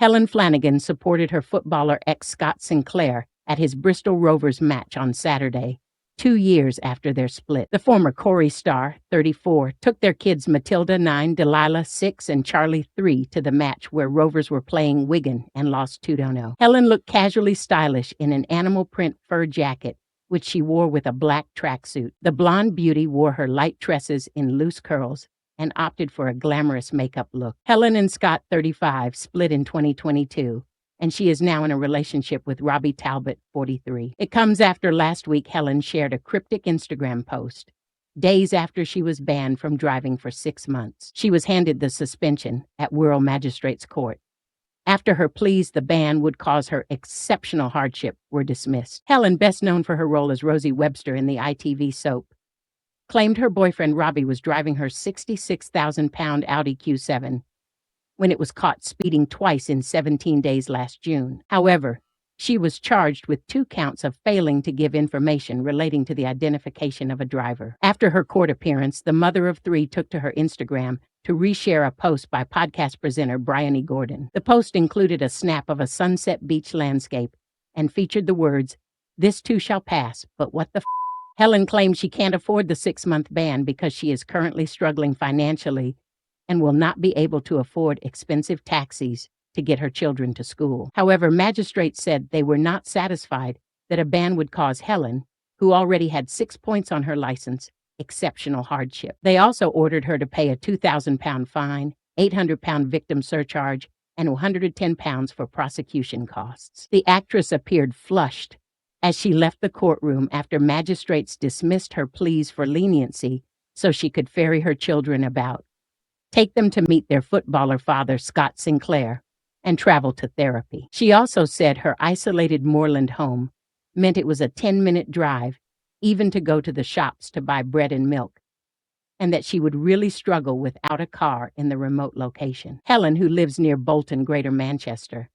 Helen Flanagan supported her footballer ex Scott Sinclair at his Bristol Rovers match on Saturday, 2 years after their split. The former Corrie star, 34, took their kids Matilda, 9, Delilah, 6, and Charlie, 3, to the match where Rovers were playing Wigan and lost 2-0. Helen looked casually stylish in an animal print fur jacket, which she wore with a black tracksuit. The blonde beauty wore her light tresses in loose curls and opted for a glamorous makeup look. Helen and Scott, 35, split in 2022. And she is now in a relationship with Robbie Talbot, 43. It comes after last week Helen shared a cryptic Instagram post, days after she was banned from driving for 6 months. She was handed the suspension at Wirral Magistrates Court. After her pleas the ban would cause her exceptional hardship were dismissed. Helen, best known for her role as Rosie Webster in the ITV soap, claimed her boyfriend Robbie was driving her 66,000-pound Audi Q7 when it was caught speeding twice in 17 days last June. However, she was charged with 2 counts of failing to give information relating to the identification of a driver. After her court appearance, the mother of 3 took to her Instagram to reshare a post by podcast presenter Bryony Gordon. The post included a snap of a sunset beach landscape and featured the words, "This too shall pass, but what the f***?" Helen claimed she can't afford the 6-month ban because she is currently struggling financially and will not be able to afford expensive taxis to get her children to school. However, magistrates said they were not satisfied that a ban would cause Helen, who already had 6 points on her license, exceptional hardship. They also ordered her to pay a £2,000 fine, £800 victim surcharge, and £110 for prosecution costs. The actress appeared flushed as she left the courtroom after magistrates dismissed her pleas for leniency so she could ferry her children about, take them to meet their footballer father, Scott Sinclair, and travel to therapy. She also said her isolated moorland home meant it was a 10-minute drive, even to go to the shops to buy bread and milk, and that she would really struggle without a car in the remote location. Helen, who lives near Bolton, Greater Manchester,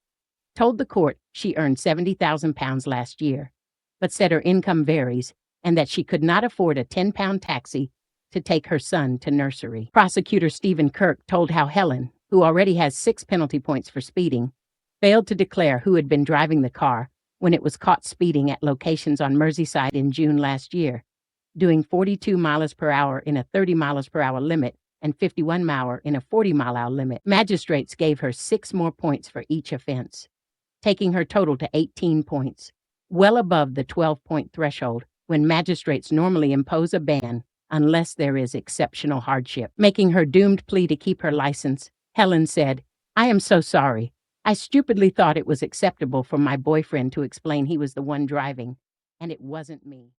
told the court she earned £70,000 last year, but said her income varies and that she could not afford a £10 taxi to take her son to nursery. Prosecutor Stephen Kirk told how Helen, who already has 6 penalty points for speeding, failed to declare who had been driving the car when it was caught speeding at locations on Merseyside in June last year, doing 42 miles per hour in a 30 miles per hour limit and 51 miles in a 40 mile hour limit. Magistrates gave her 6 more points for each offense, taking her total to 18 points, well above the 12-point threshold when magistrates normally impose a ban unless there is exceptional hardship. Making her doomed plea to keep her license, Helen said, "I am so sorry. I stupidly thought it was acceptable for my boyfriend to explain he was the one driving, and it wasn't me."